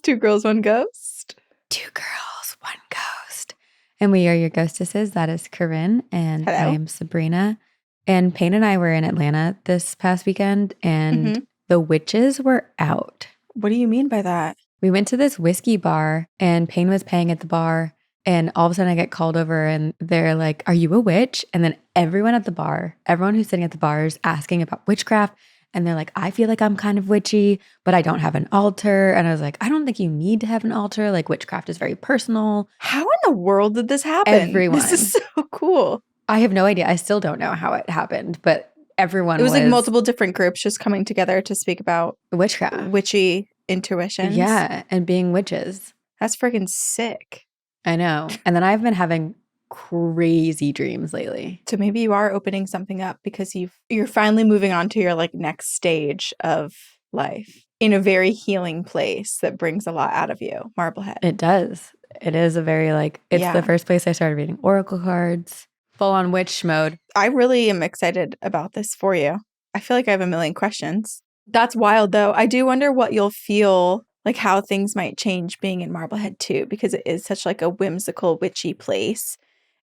Two Girls, One Ghost. Two Girls, One Ghost. And we are your ghostesses. That is Corinne, and Hello. I am Sabrina. And Payne and I were in Atlanta this past weekend, and the witches were out. What do you mean by that? We went to this whiskey bar, and Payne was paying at the bar. And all of a sudden I get called over and they're like, "Are you a witch?" And then everyone at the bar, everyone who's sitting at the bar is asking about witchcraft. And they're like, "I feel like I'm kind of witchy, but I don't have an altar." And I was like, "I don't think you need to have an altar. Like, witchcraft is very personal." How in the world did this happen? Everyone. This is so cool. I have no idea. I still don't know how it happened, but everyone It was like multiple different groups just coming together to speak about witchcraft, witchy intuitions. Yeah, and being witches. That's freaking sick. I know. And then I've been having crazy dreams lately. So maybe you are opening something up because you're finally moving on to your like next stage of life in a very healing place that brings a lot out of you, Marblehead. It does. It is a very it's the first place I started reading oracle cards. Full on witch mode. I really am excited about this for you. I feel like I have a million questions. That's wild though. I do wonder what you'll feel like, how things might change being in Marblehead too, because it is such like a whimsical, witchy place.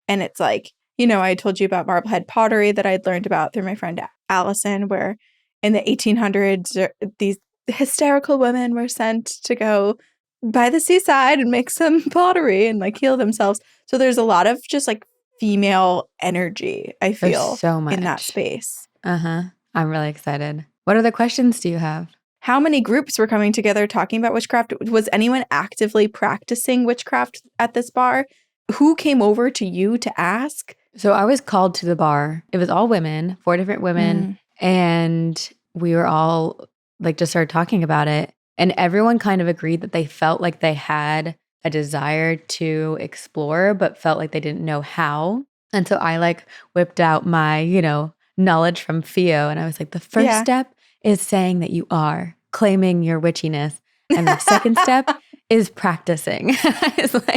And it's like, I told you about Marblehead pottery that I'd learned about through my friend Allison, where in the 1800s, these hysterical women were sent to go by the seaside and make some pottery and like heal themselves. So there's a lot of just like female energy, I feel, so much in that space. I'm really excited. What other questions do you have? How many groups were coming together talking about witchcraft? Was anyone actively practicing witchcraft at this bar? Who came over to you to ask? So I was called to the bar. It was all women, 4 different women. And we were all just started talking about it. And everyone kind of agreed that they felt like they had a desire to explore, but felt like they didn't know how. And so I whipped out my, knowledge from Theo. And I was like, the first step is saying that you are, claiming your witchiness. And the second step is practicing.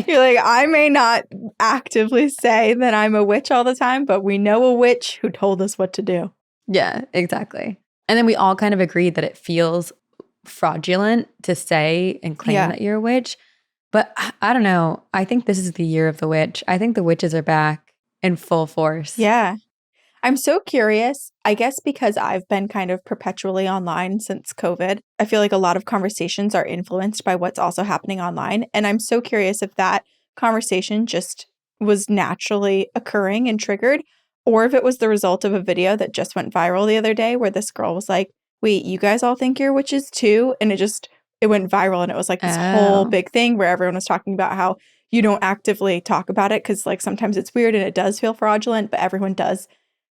You're like, I may not actively say that I'm a witch all the time, but we know a witch who told us what to do. Yeah, exactly. And then we all kind of agreed that it feels fraudulent to say and claim that you're a witch. But I don't know. I think this is the year of the witch. I think the witches are back in full force. Yeah. I'm so curious, I guess because I've been kind of perpetually online since COVID. I feel like a lot of conversations are influenced by what's also happening online. And I'm so curious if that conversation just was naturally occurring and triggered, or if it was the result of a video that just went viral the other day where this girl was like, "Wait, you guys all think you're witches too?" And it went viral, and it was like this whole big thing where everyone was talking about how you don't actively talk about it because sometimes it's weird and it does feel fraudulent, but everyone does.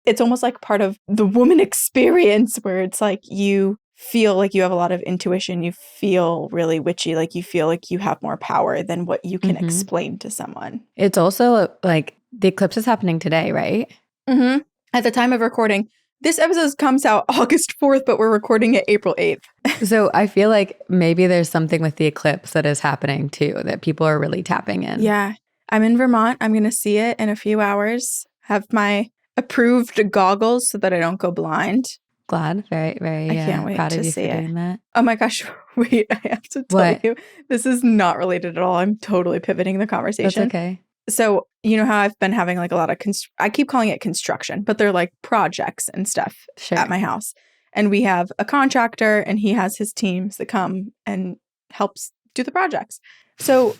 It's almost like part of the woman experience where it's like you feel like you have a lot of intuition. You feel really witchy. Like you feel like you have more power than what you can explain to someone. It's also the eclipse is happening today, right? Mm-hmm. At the time of recording, this episode comes out August 4th, but we're recording it April 8th. So I feel like maybe there's something with the eclipse that is happening too, that people are really tapping in. Yeah. I'm in Vermont. I'm going to see it in a few hours. Have my approved goggles so that I don't go blind. Glad. Very, very I can't wait proud to of you see for doing that. Oh my gosh. Wait, I have to tell you. This is not related at all. I'm totally pivoting the conversation. That's okay. So, you know how I've been having a lot of, I keep calling it construction, but they're projects and stuff at my house. And we have a contractor and he has his teams that come and helps do the projects. So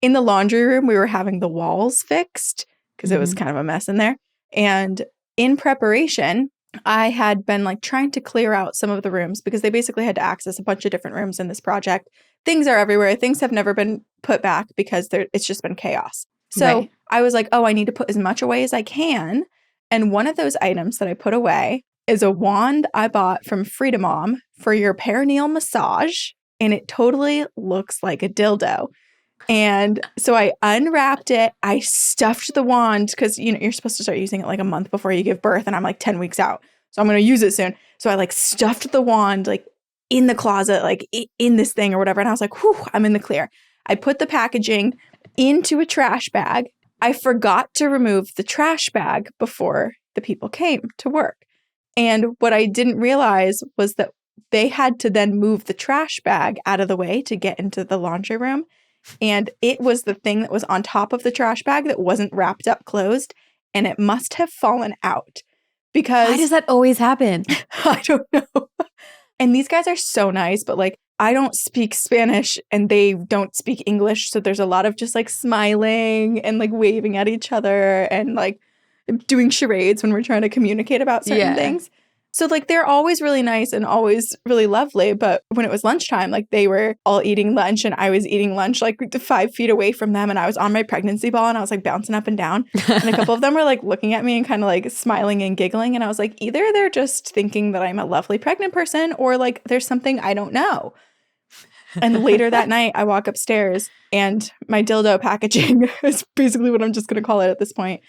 in the laundry room, we were having the walls fixed because it was kind of a mess in there. And in preparation, I had been trying to clear out some of the rooms because they basically had to access a bunch of different rooms in this project. Things are everywhere. Things have never been put back because it's just been chaos. So I was like, oh, I need to put as much away as I can. And one of those items that I put away is a wand I bought from Freedom Mom for your perineal massage. And it totally looks like a dildo. And so I unwrapped it. I stuffed the wand because, you're supposed to start using it a month before you give birth. And I'm 10 weeks out. So I'm going to use it soon. So I stuffed the wand in the closet, in this thing or whatever. And I was like, whew, I'm in the clear. I put the packaging into a trash bag. I forgot to remove the trash bag before the people came to work. And what I didn't realize was that they had to then move the trash bag out of the way to get into the laundry room. And it was the thing that was on top of the trash bag that wasn't wrapped up closed. And it must have fallen out because... Why does that always happen? I don't know. And these guys are so nice, but like, I don't speak Spanish and they don't speak English. So there's a lot of just like smiling and like waving at each other and like doing charades when we're trying to communicate about certain things. So like they're always really nice and always really lovely. But when it was lunchtime, like they were all eating lunch and I was eating lunch like 5 feet away from them. And I was on my pregnancy ball and I was like bouncing up and down. And a couple of them were like looking at me and kind of like smiling and giggling. And I was like, either they're just thinking that I'm a lovely pregnant person or like there's something I don't know. And later that night, I walk upstairs and my dildo packaging is basically what I'm just going to call it at this point,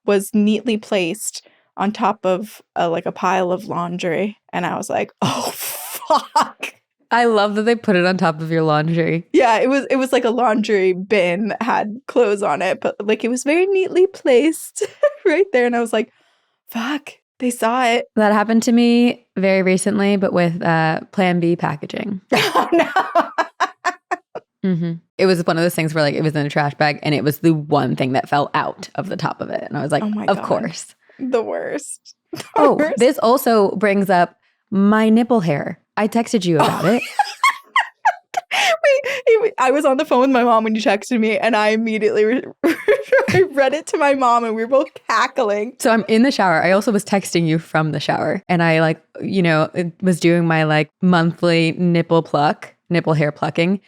was neatly placed on top of a pile of laundry. And I was like, oh, fuck. I love that they put it on top of your laundry. Yeah, it was like a laundry bin that had clothes on it, but like it was very neatly placed right there. And I was like, fuck, they saw it. That happened to me very recently, but with Plan B packaging. Oh, no. It was one of those things where like it was in a trash bag and it was the one thing that fell out of the top of it. And I was like, oh my of God. Course. The worst. This also brings up my nipple hair. I texted you about it. Wait, I was on the phone with my mom when you texted me and I immediately I read it to my mom and we were both cackling. So I'm in the shower. I also was texting you from the shower and I like, was doing my like monthly nipple hair plucking.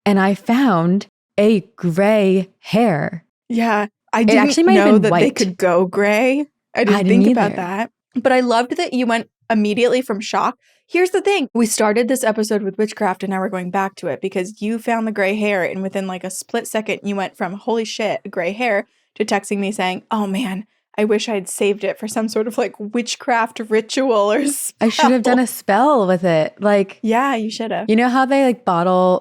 And I found a gray hair. Yeah. I didn't know that they could go gray. I didn't think about that. But I loved that you went immediately from shock. Here's the thing. We started this episode with witchcraft and now we're going back to it because you found the gray hair and within like a split second, you went from holy shit, gray hair to texting me saying, oh man, I wish I'd saved it for some sort of like witchcraft ritual or spell. I should have done a spell with it. Like, yeah, you should have. You know how they like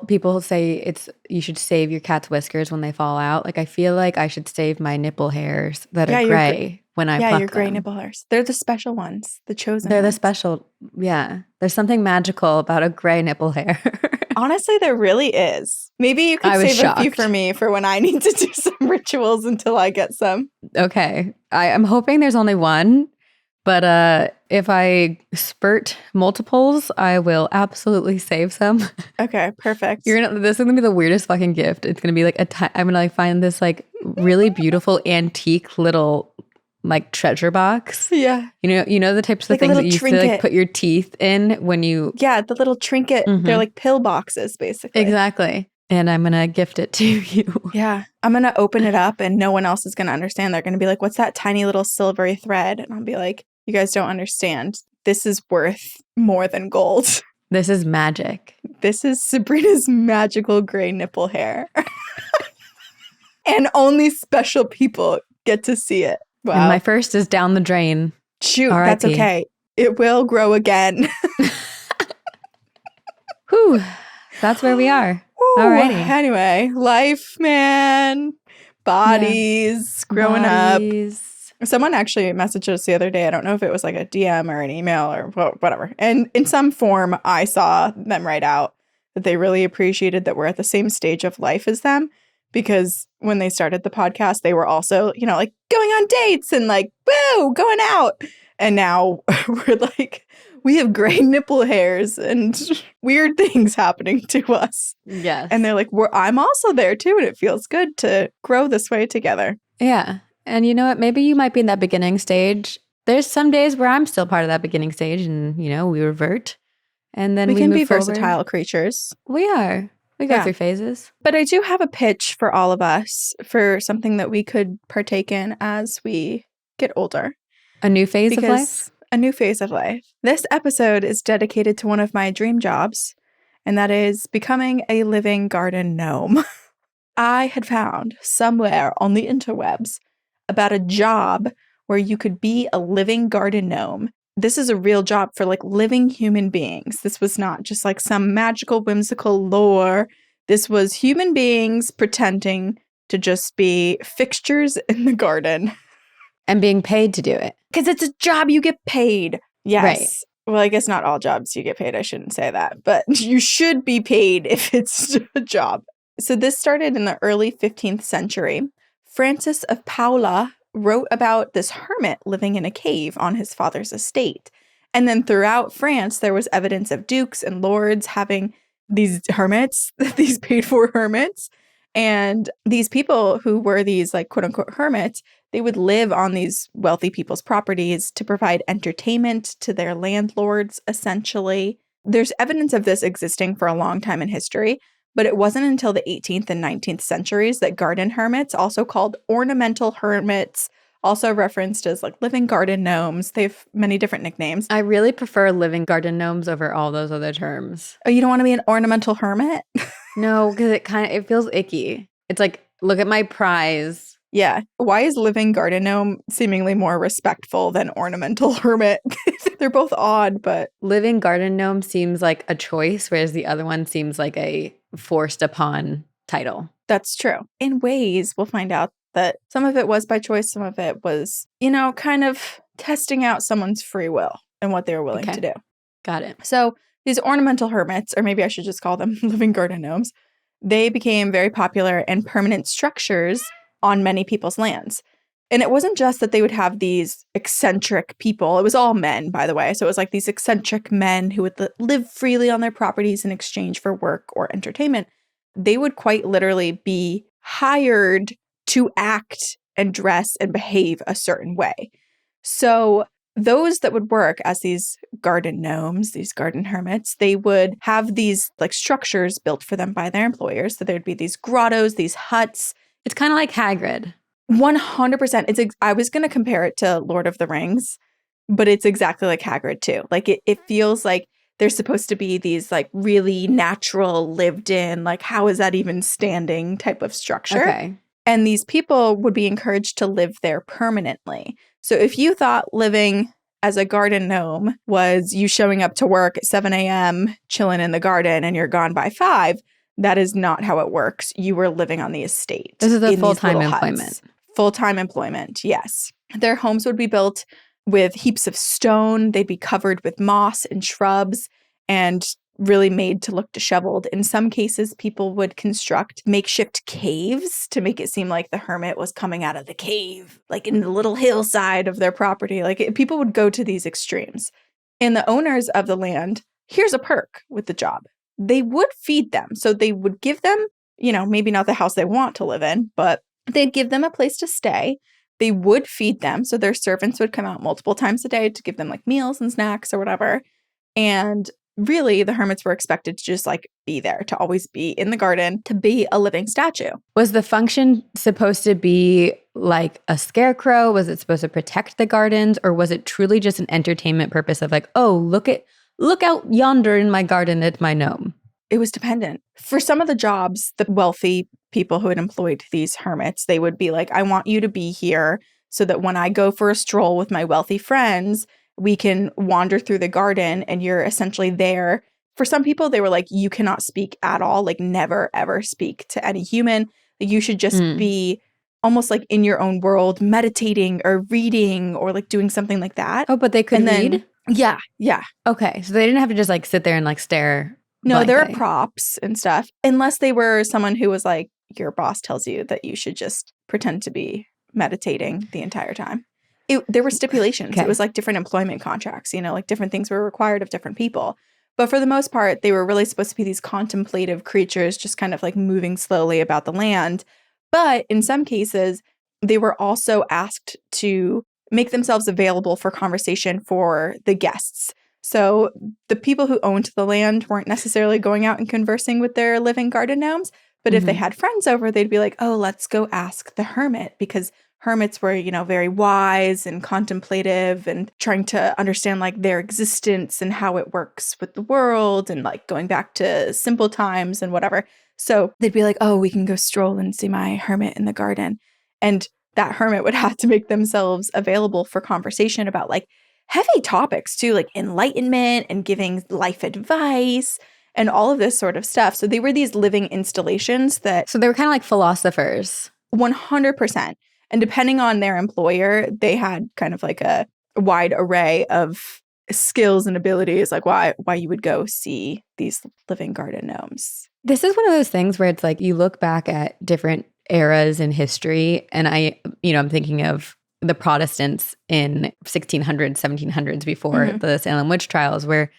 people say you should save your cat's whiskers when they fall out? Like, I feel like I should save my nipple hairs that are gray when I pluck your gray them. nipple hairs. They're the special ones, the chosen They're ones. the special, yeah. There's something magical about a gray nipple hair. Honestly, there really is. Maybe you could save a few for me for when I need to do some rituals until I get some. Okay. I'm hoping there's only one, but if I spurt multiples, I will absolutely save some. Okay, perfect. This is gonna be the weirdest fucking gift. It's gonna be like I'm gonna like find this like really beautiful antique little like treasure box. Yeah. You know the types of like things that you trinket. used to like put your teeth in when you... Yeah, the little trinket. They're like pill boxes, basically. Exactly. And I'm going to gift it to you. Yeah. I'm going to open it up and no one else is going to understand. They're going to be like, what's that tiny little silvery thread? And I'll be like, you guys don't understand. This is worth more than gold. This is magic. This is Sabrina's magical gray nipple hair. And only special people get to see it. Wow. And my first is down the drain. Shoot, that's okay. It will grow again. Whew. That's where we are. Alrighty. Anyway, life, man. Bodies, growing up. Someone actually messaged us the other day. I don't know if it was like a DM or an email or whatever. And in some form, I saw them write out that they really appreciated that we're at the same stage of life as them. Because when they started the podcast, they were also, like going on dates and like, woo, going out. And now we're like, we have gray nipple hairs and weird things happening to us. Yes. And they're like, I'm also there too. And it feels good to grow this way together. Yeah. And you know what? Maybe you might be in that beginning stage. There's some days where I'm still part of that beginning stage and, we revert. And then we can move be forward. Versatile creatures. We are. We go through phases. But I do have a pitch for all of us for something that we could partake in as we get older. A new phase of life? A new phase of life. This episode is dedicated to one of my dream jobs, and that is becoming a living garden gnome. I had found somewhere on the interwebs about a job where you could be a living garden gnome. This is a real job for like living human beings. This was not just like some magical, whimsical lore. This was human beings pretending to just be fixtures in the garden. And being paid to do it. Because it's a job you get paid. Yes. Well, I guess not all jobs you get paid. I shouldn't say that. But you should be paid if it's a job. So this started in the early 15th century. Francis of Paola wrote about this hermit living in a cave on his father's estate. And then throughout France, there was evidence of dukes and lords having these hermits, these paid-for hermits. And these people who were these like quote-unquote hermits, they would live on these wealthy people's properties to provide entertainment to their landlords, essentially. There's evidence of this existing for a long time in history, but it wasn't until the 18th and 19th centuries that garden hermits, also called ornamental hermits, also referenced as like living garden gnomes. They have many different nicknames. I really prefer living garden gnomes over all those other terms. Oh, you don't want to be an ornamental hermit? No, because it feels icky. It's like, look at my prize. Yeah. Why is living garden gnome seemingly more respectful than ornamental hermit? They're both odd, but... Living garden gnome seems like a choice, whereas the other one seems like a forced upon title. That's true. In ways, we'll find out that some of it was by choice, some of it was, kind of testing out someone's free will and what they were willing to do. Got it. So these ornamental hermits, or maybe I should just call them living garden gnomes, they became very popular and permanent structures on many people's lands. And it wasn't just that they would have these eccentric people. It was all men, by the way. So it was like these eccentric men who would live freely on their properties in exchange for work or entertainment. They would quite literally be hired to act and dress and behave a certain way. So those that would work as these garden gnomes, these garden hermits, they would have these like structures built for them by their employers. So there'd be these grottos, these huts. It's kind of like Hagrid. 100%. I was going to compare it to Lord of the Rings, but it's exactly like Hagrid too. Like it feels like there's supposed to be these like really natural, lived in, like how is that even standing type of structure. Okay. And these people would be encouraged to live there permanently. So if you thought living as a garden gnome was you showing up to work at 7 a.m., chilling in the garden, and you're gone by 5, that is not how it works. You were living on the estate. This is a full-time employment. Full-time employment, yes. Their homes would be built with heaps of stone. They'd be covered with moss and shrubs and really made to look disheveled. In some cases, people would construct makeshift caves to make it seem like the hermit was coming out of the cave, like in the little hillside of their property. People would go to these extremes. And the owners of the land, here's a perk with the job. They would feed them. So they would give them, maybe not the house they want to live in, but they'd give them a place to stay. They would feed them. So their servants would come out multiple times a day to give them like meals and snacks or whatever. And really, the hermits were expected to just like be there, to always be in the garden, to be a living statue. Was the function supposed to be like a scarecrow? Was it supposed to protect the gardens? Or was it truly just an entertainment purpose of like, oh, look out yonder in my garden at my gnome? It was dependent. For some of the jobs, the wealthy people who had employed these hermits, they would be like, I want you to be here so that when I go for a stroll with my wealthy friends, we can wander through the garden and you're essentially there. For some people, they were like, you cannot speak at all, like never, ever speak to any human. You should just be almost like in your own world, meditating or reading or like doing something like that. Oh, but they could read? Yeah. Okay. So they didn't have to just like sit there and like stare. No, there blankly. are props and stuff. Unless they were someone who was like, your boss tells you that you should just pretend to be meditating the entire time. There were stipulations. Okay. It was like different employment contracts, like different things were required of different people. But for the most part, they were really supposed to be these contemplative creatures just kind of like moving slowly about the land. But in some cases, they were also asked to make themselves available for conversation for the guests. So the people who owned the land weren't necessarily going out and conversing with their living garden gnomes. But if they had friends over, they'd be like, oh, let's go ask the hermit, because hermits were, very wise and contemplative and trying to understand like their existence and how it works with the world and like going back to simple times and whatever. So they'd be like, oh, we can go stroll and see my hermit in the garden. And that hermit would have to make themselves available for conversation about like heavy topics too, like enlightenment and giving life advice and all of this sort of stuff. So they were these living installations that... So they were kind of like philosophers. 100%. And depending on their employer, they had kind of like a wide array of skills and abilities, like why you would go see these living garden gnomes. This is one of those things where it's like you look back at different eras in history, and I'm thinking of the Protestants in 1600s, 1700s before the Salem witch trials, where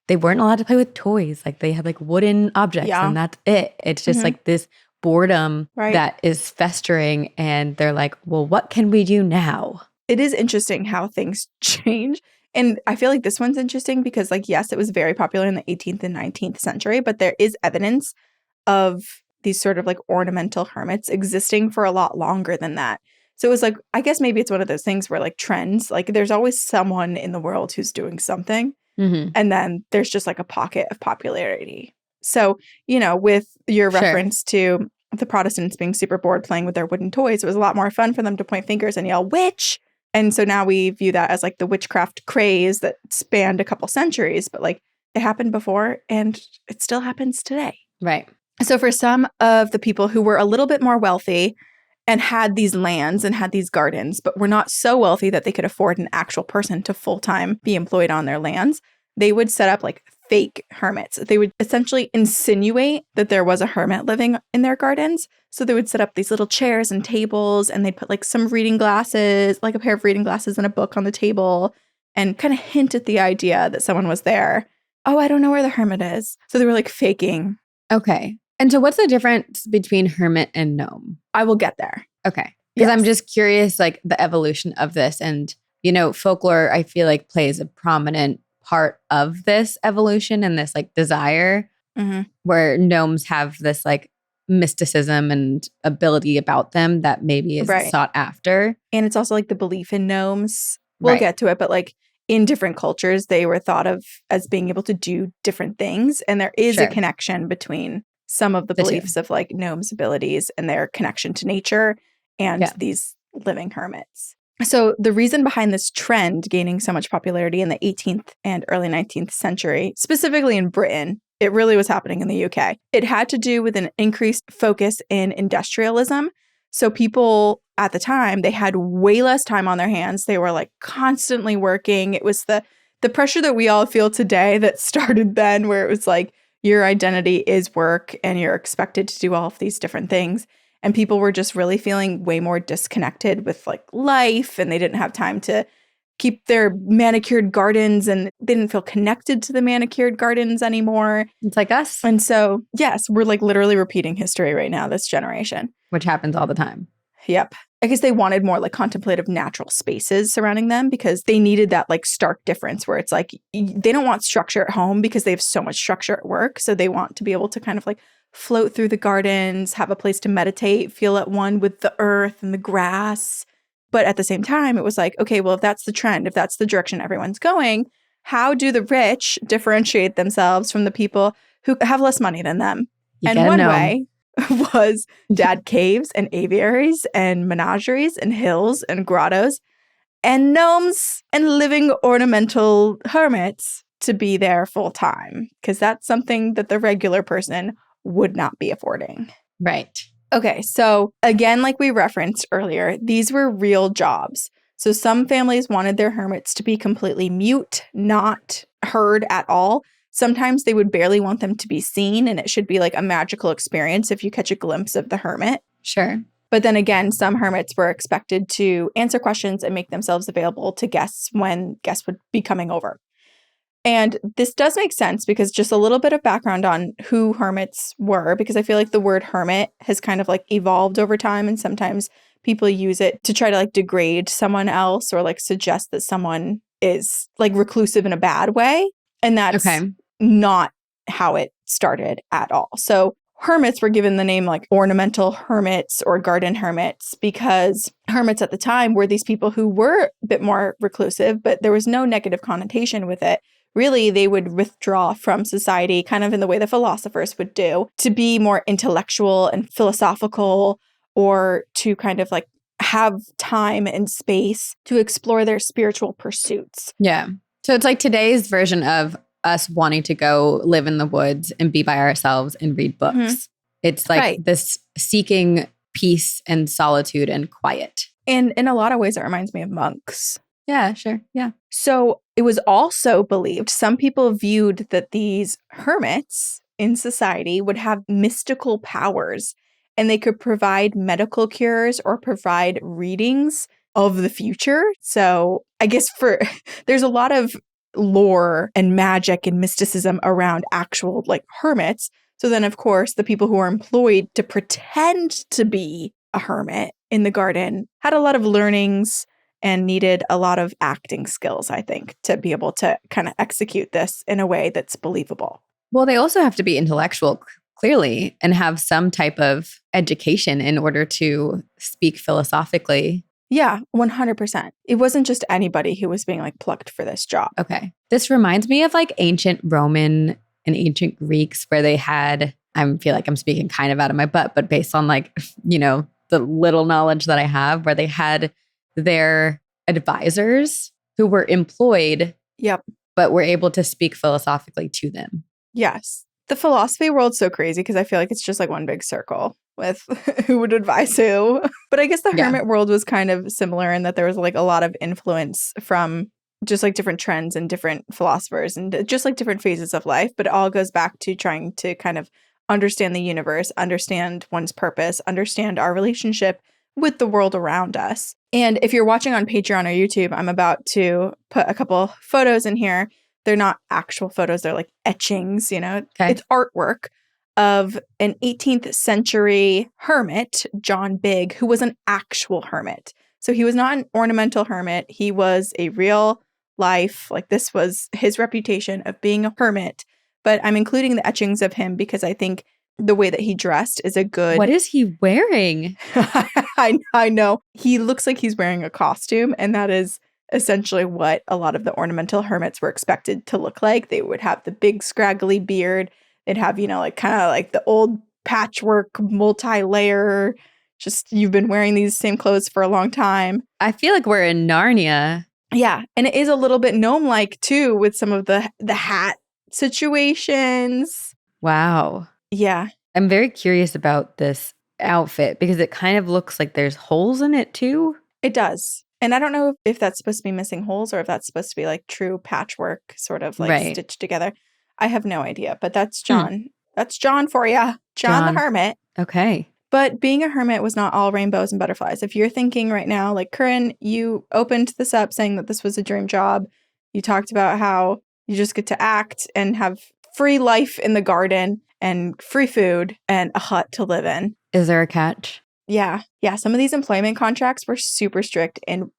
they weren't allowed to play with toys. Like they had like wooden objects and that's it. It's just like this boredom that is festering, and they're like, well, what can we do now? It is interesting how things change. And I feel like this one's interesting because, like, yes, it was very popular in the 18th and 19th century, but there is evidence of these sort of like ornamental hermits existing for a lot longer than that. So it was like, I guess maybe it's one of those things where like trends, like there's always someone in the world who's doing something. And then there's just like a pocket of popularity. So, with your reference to the Protestants being super bored playing with their wooden toys, it was a lot more fun for them to point fingers and yell, witch. And so now we view that as like the witchcraft craze that spanned a couple centuries, but like it happened before and it still happens today. Right. So for some of the people who were a little bit more wealthy and had these lands and had these gardens, but were not so wealthy that they could afford an actual person to full-time be employed on their lands, they would set up like fake hermits. They would essentially insinuate that there was a hermit living in their gardens. So they would set up these little chairs and tables, and they'd put like some reading glasses, like a pair of reading glasses and a book on the table, and kind of hint at the idea that someone was there. Oh, I don't know where the hermit is. So they were like faking. Okay. And so what's the difference between hermit and gnome? I will get there. Okay. Because I'm just curious, like the evolution of this. And, folklore, I feel like plays a prominent part of this evolution and this like desire where gnomes have this like mysticism and ability about them that maybe is sought after. And it's also like the belief in gnomes. We'll get to it, but like in different cultures, they were thought of as being able to do different things. And there is a connection between some of the beliefs of like gnomes' abilities and their connection to nature and these living hermits. So the reason behind this trend gaining so much popularity in the 18th and early 19th century, specifically in Britain, it really was happening in the UK. It had to do with an increased focus in industrialism. So people at the time, they had way less time on their hands. They were like constantly working. It was the pressure that we all feel today that started then, where it was like your identity is work and you're expected to do all of these different things. And people were just really feeling way more disconnected with like life, and they didn't have time to keep their manicured gardens, and they didn't feel connected to the manicured gardens anymore. It's like us. And so, yes, we're like literally repeating history right now, this generation. Which happens all the time. Yep. I guess they wanted more like contemplative natural spaces surrounding them because they needed that like stark difference where it's like they don't want structure at home because they have so much structure at work. So they want to be able to kind of like float through the gardens, have a place to meditate, feel at one with the earth and the grass. But at the same time, it was like, okay, well, if that's the trend, if that's the direction everyone's going, how do the rich differentiate themselves from the people who have less money than them? And one way was dad caves and aviaries and menageries and hills and grottos and gnomes and living ornamental hermits to be there full time, because that's something that the regular person would not be affording. Right. Okay, so again, like we referenced earlier, these were real jobs. So some families wanted their hermits to be completely mute, not heard at all. Sometimes they would barely want them to be seen, and it should be like a magical experience if you catch a glimpse of the hermit. Sure. But then again, some hermits were expected to answer questions and make themselves available to guests when guests would be coming over. And this does make sense because just a little bit of background on who hermits were, because I feel like the word hermit has kind of like evolved over time, and sometimes people use it to try to like degrade someone else or like suggest that someone is like reclusive in a bad way. And that's not how it started at all. So hermits were given the name like ornamental hermits or garden hermits because hermits at the time were these people who were a bit more reclusive, but there was no negative connotation with it. Really, they would withdraw from society kind of in the way the philosophers would do to be more intellectual and philosophical, or to kind of like have time and space to explore their spiritual pursuits. Yeah. So it's like today's version of us wanting to go live in the woods and be by ourselves and read books. It's like this seeking peace and solitude and quiet. And in a lot of ways, it reminds me of monks. Yeah, sure. Yeah. So it was also believed, some people viewed that these hermits in society would have mystical powers and they could provide medical cures or provide readings of the future. So I guess there's a lot of lore and magic and mysticism around actual like hermits. So then, of course, the people who are employed to pretend to be a hermit in the garden had a lot of learnings and needed a lot of acting skills, I think, to be able to kind of execute this in a way that's believable. Well, they also have to be intellectual, clearly, and have some type of education in order to speak philosophically. Yeah, 100%. It wasn't just anybody who was being like plucked for this job. Okay. This reminds me of like ancient Roman and ancient Greeks where they had, I feel like I'm speaking kind of out of my butt, but based on like, the little knowledge that I have, where they had their advisors who were employed, Yep, but were able to speak philosophically to them. yes. The philosophy world's so crazy because I feel like it's just like one big circle with who would advise who. But I guess the hermit world was kind of similar in that there was like a lot of influence from just like different trends and different philosophers and just like different phases of life. But it all goes back to trying to kind of understand the universe, understand one's purpose, understand our relationship with the world around us. And if you're watching on Patreon or YouTube, I'm about to put a couple photos in here. They're not actual photos. They're like etchings, Okay. It's artwork of an 18th century hermit, John Bigg, who was an actual hermit. So he was not an ornamental hermit. He was a real life, like this was his reputation of being a hermit. But I'm including the etchings of him because I think the way that he dressed is a good... What is he wearing? I know. He looks like he's wearing a costume, and that is essentially what a lot of the ornamental hermits were expected to look like. They would have the big scraggly beard. They'd have, like kind of like the old patchwork, multi-layer, just you've been wearing these same clothes for a long time. I feel like we're in Narnia. Yeah. And it is a little bit gnome-like too with some of the hat situations. Wow. Yeah. I'm very curious about this outfit because it kind of looks like there's holes in it too. It does. And I don't know if that's supposed to be missing holes or if that's supposed to be like true patchwork sort of like stitched together. I have no idea, but that's John. That's John for you. John the hermit. Okay. But being a hermit was not all rainbows and butterflies. If you're thinking right now, like Corinne, you opened this up saying that this was a dream job. You talked about how you just get to act and have free life in the garden and free food and a hut to live in. Is there a catch? Yeah. Yeah. Some of these employment contracts were super strict and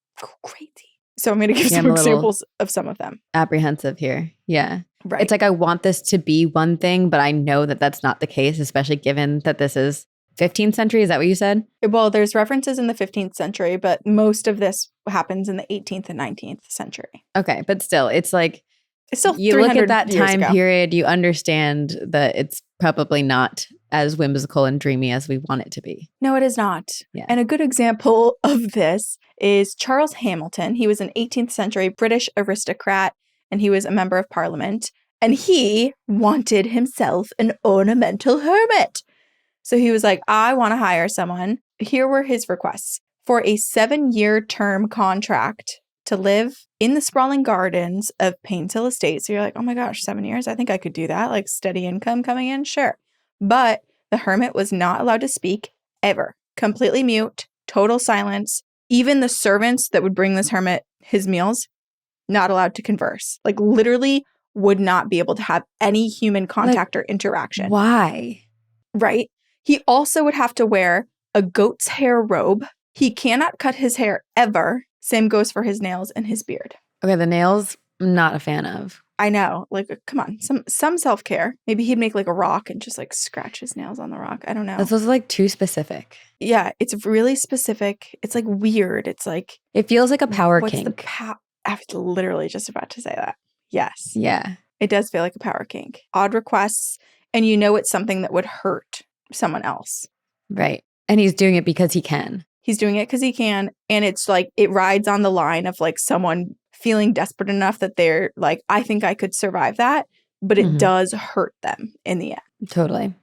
crazy. So I'm going to give some examples of some of them. Apprehensive here. Yeah. Right. It's like I want this to be one thing, but I know that that's not the case, especially given that this is 15th century. Is that what you said? Well, there's references in the 15th century, but most of this happens in the 18th and 19th century. Okay. But still, it's like, it's still you look at that time period, you understand that it's probably not as whimsical and dreamy as we want it to be. No, it is not. Yeah. And a good example of this is Charles Hamilton. He was an 18th century British aristocrat, and he was a member of parliament. And he wanted himself an ornamental hermit. So he was like, I want to hire someone. Here were his requests. For a 7-year term contract to live in the sprawling gardens of Paineshill Estate. So you're like, oh my gosh, 7 years? I think I could do that. Like steady income coming in? Sure. But the hermit was not allowed to speak ever. Completely mute, total silence. Even the servants that would bring this hermit his meals, not allowed to converse. Like literally would not be able to have any human contact or interaction. Why? Right? He also would have to wear a goat's hair robe. He cannot cut his hair ever. Same goes for his nails and his beard. Okay, the nails, I'm not a fan of. I know. Like, come on. Some self-care. Maybe he'd make like a rock and just like scratch his nails on the rock. I don't know. This was like too specific. Yeah, it's really specific. It's like weird. It's like... It feels like a power kink. I was literally just about to say that. Yes. Yeah. It does feel like a power kink. Odd requests, and you know it's something that would hurt someone else. Right. And he's doing it because he can. He's doing it because he can. And it's like, it rides on the line of like someone feeling desperate enough that they're like, I think I could survive that. But it does hurt them in the end. Totally.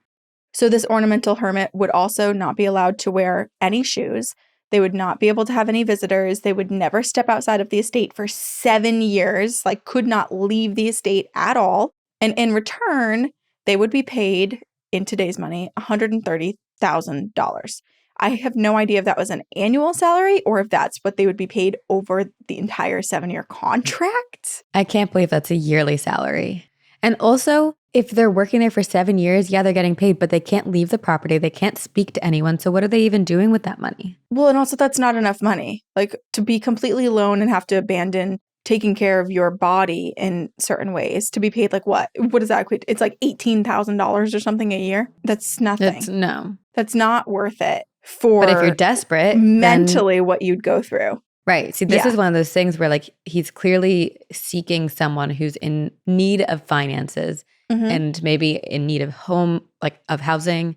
So this ornamental hermit would also not be allowed to wear any shoes. They would not be able to have any visitors. They would never step outside of the estate for 7 years, like could not leave the estate at all. And in return, they would be paid, in today's money, $130,000. I have no idea if that was an annual salary or if that's what they would be paid over the entire 7-year contract. I can't believe that's a yearly salary. And also, if they're working there for 7 years, yeah, they're getting paid, but they can't leave the property. They can't speak to anyone. So what are they even doing with that money? Well, and also that's not enough money. Like to be completely alone and have to abandon taking care of your body in certain ways to be paid like what? What does that equate? It's like $18,000 or something a year. That's nothing. That's not worth it for But if you're desperate, mentally then, what you'd go through. Right. See, this is one of those things where like he's clearly seeking someone who's in need of finances and maybe in need of home, like of housing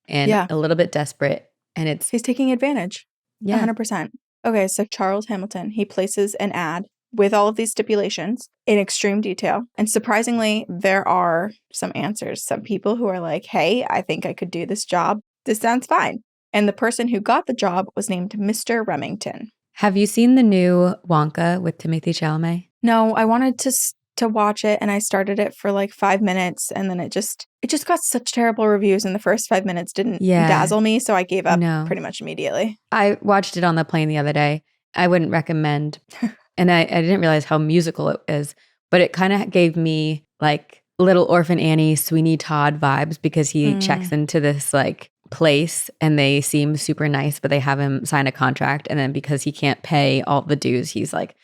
and a little bit desperate. And he's taking advantage. 100%. Okay. So Charles Hamilton, he places an ad with all of these stipulations in extreme detail. And surprisingly, there are some answers. Some people who are like, hey, I think I could do this job. This sounds fine. And the person who got the job was named Mr. Remington. Have you seen the new Wonka with Timothée Chalamet? No, I wanted to watch it and I started it for like 5 minutes and then it just got such terrible reviews and the first 5 minutes didn't dazzle me, so I gave up pretty much immediately. I watched it on the plane the other day. I wouldn't recommend. And I didn't realize how musical it is, but it kind of gave me like Little Orphan Annie, Sweeney Todd vibes because he checks into this like place and they seem super nice, but they have him sign a contract. And then because he can't pay all the dues, he's like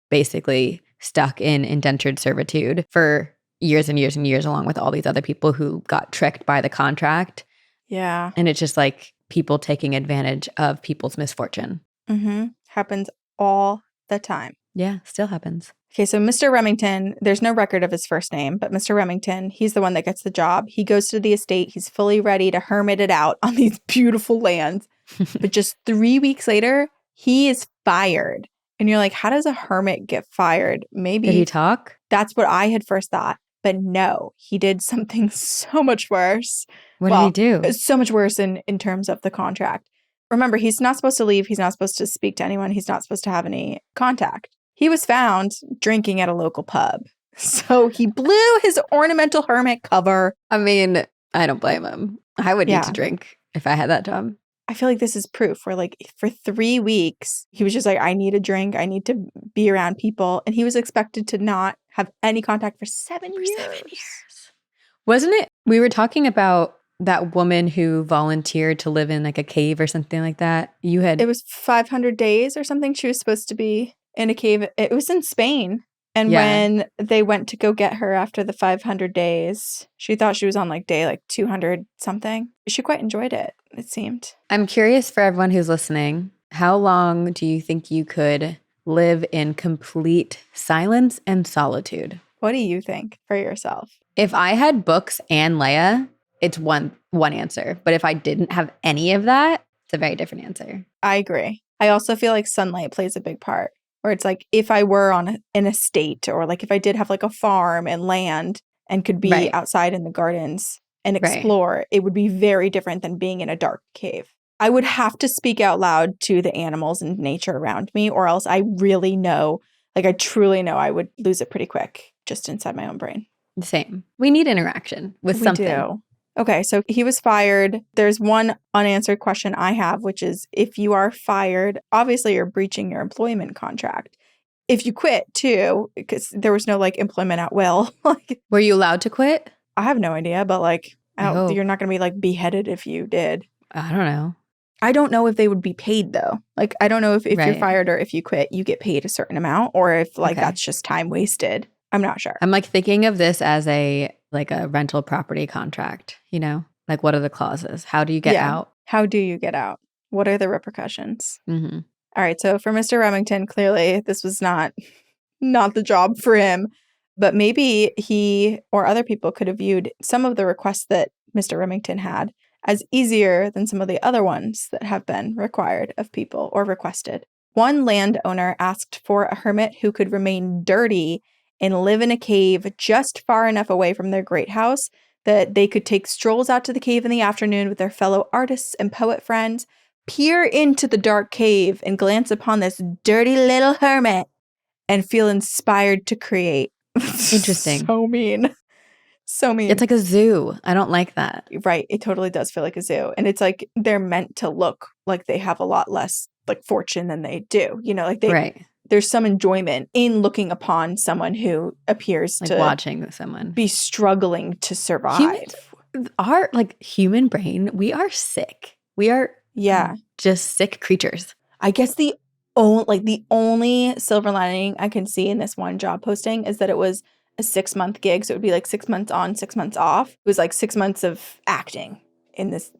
basically stuck in indentured servitude for years and years and years, along with all these other people who got tricked by the contract. Yeah. And it's just like people taking advantage of people's misfortune. Happens all the time. Yeah, still happens. Okay, so Mr. Remington, there's no record of his first name, but Mr. Remington, he's the one that gets the job. He goes to the estate. He's fully ready to hermit it out on these beautiful lands. But just 3 weeks later, he is fired. And you're like, how does a hermit get fired? Maybe. Did he talk? That's what I had first thought. But no, he did something so much worse. What did he do? So much worse in terms of the contract. Remember, he's not supposed to leave. He's not supposed to speak to anyone. He's not supposed to have any contact. He was found drinking at a local pub. So he blew his ornamental hermit cover. I mean, I don't blame him. I would need to drink if I had that job. I feel like this is proof where like for 3 weeks, he was just like, I need a drink. I need to be around people. And he was expected to not have any contact for 7 years. 7 years. Wasn't it? We were talking about that woman who volunteered to live in like a cave or something like that. It was 500 days or something. She was supposed to be in a cave. It was in Spain. And when they went to go get her after the 500 days, she thought she was on like day like 200 something. She quite enjoyed it, it seemed. I'm curious for everyone who's listening, how long do you think you could live in complete silence and solitude? What do you think for yourself? If I had books and Leia, it's one answer. But if I didn't have any of that, it's a very different answer. I agree. I also feel like sunlight plays a big part. Where it's like if I were on an estate or like if I did have like a farm and land and could be outside in the gardens and explore, it would be very different than being in a dark cave. I would have to speak out loud to the animals and nature around me, or else I really know, like I truly know I would lose it pretty quick just inside my own brain. Same. We need interaction with something. We do. Okay, so he was fired. There's one unanswered question I have, which is if you are fired, obviously you're breaching your employment contract. If you quit too, because there was no like employment at will. Were you allowed to quit? I have no idea, but like you're not going to be like beheaded if you did. I don't know. I don't know if they would be paid though. Like I don't know if you're fired or if you quit, you get paid a certain amount, or if like that's just time wasted. I'm not sure. I'm like thinking of this as a rental property contract, you know? Like what are the clauses? How do you get out? How do you get out? What are the repercussions? Mm-hmm. All right. So for Mr. Remington, clearly this was not the job for him, but maybe he or other people could have viewed some of the requests that Mr. Remington had as easier than some of the other ones that have been required of people or requested. One landowner asked for a hermit who could remain dirty and live in a cave just far enough away from their great house that they could take strolls out to the cave in the afternoon with their fellow artists and poet friends, peer into the dark cave and glance upon this dirty little hermit and feel inspired to create. Interesting. So mean. So mean. It's like a zoo. I don't like that. Right. It totally does feel like a zoo. And it's like they're meant to look like they have a lot less like fortune than they do. You know, like there's some enjoyment in looking upon someone who appears like to watching someone be struggling to survive. Our like human brain, we are sick. We are just sick creatures. I guess the only silver lining I can see in this one job posting is that it was a 6-month gig. So it would be like 6 months on, 6 months off. It was like 6 months of acting in this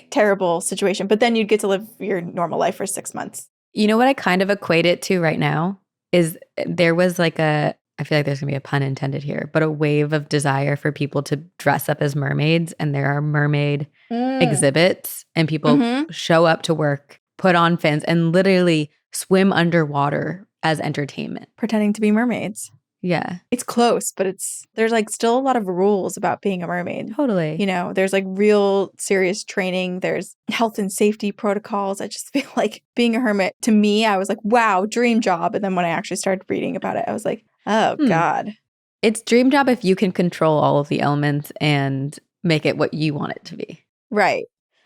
terrible situation. But then you'd get to live your normal life for 6 months. You know what I kind of equate it to right now is there was like I feel like there's going to be a pun intended here, but a wave of desire for people to dress up as mermaids. And there are mermaid exhibits and people show up to work, put on fins, and literally swim underwater as entertainment. Pretending to be mermaids. Yeah. It's close, but there's like still a lot of rules about being a mermaid. Totally. You know, there's like real serious training. There's health and safety protocols. I just feel like being a hermit, to me, I was like, wow, dream job. And then when I actually started reading about it, I was like, oh God. It's dream job if you can control all of the elements and make it what you want it to be. Right.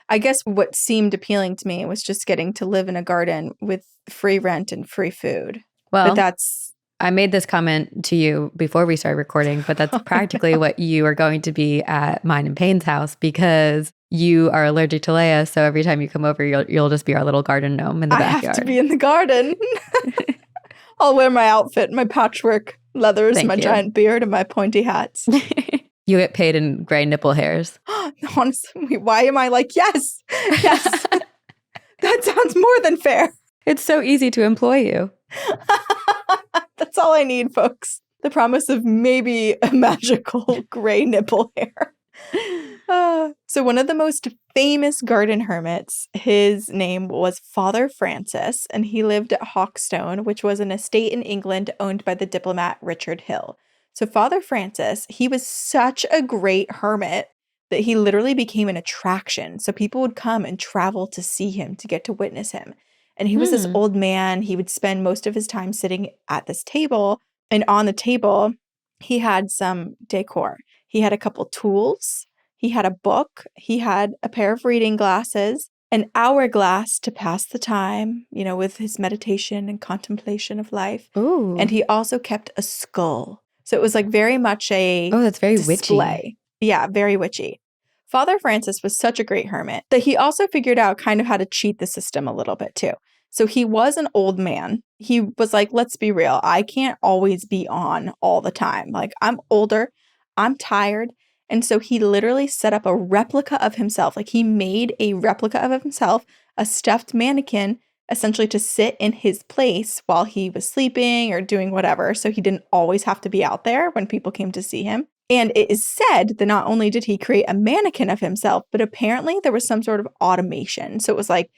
I guess what seemed appealing to me was just getting to live in a garden with free rent and free food. Well, but I made this comment to you before we started recording, but that's practically what you are going to be at mine and Payne's house because you are allergic to Leia. So every time you come over, you'll just be our little garden gnome in the backyard. I have to be in the garden. I'll wear my outfit, my patchwork leathers, my giant beard, and my pointy hats. You get paid in gray nipple hairs. Honestly, why am I like, yes. That sounds more than fair. It's so easy to employ you. That's all I need, folks. The promise of maybe a magical gray nipple hair. So one of the most famous garden hermits, his name was Father Francis, and he lived at Hawkstone, which was an estate in England owned by the diplomat Richard Hill. So Father Francis, he was such a great hermit that he literally became an attraction. So people would come and travel to see him, to get to witness him. And he was this old man. He would spend most of his time sitting at this table. And on the table, he had some decor. He had a couple tools. He had a book. He had a pair of reading glasses, an hourglass to pass the time, you know, with his meditation and contemplation of life. Ooh. And he also kept a skull. So it was like very much that's very display. witchy. Yeah, very witchy. Father Francis was such a great hermit that he also figured out kind of how to cheat the system a little bit too. So he was an old man. He was like, let's be real. I can't always be on all the time. Like, I'm older. I'm tired. And so he literally set up a replica of himself. Like, he made a replica of himself, a stuffed mannequin, essentially to sit in his place while he was sleeping or doing whatever. So he didn't always have to be out there when people came to see him. And it is said that not only did he create a mannequin of himself, but apparently there was some sort of automation. So it was like,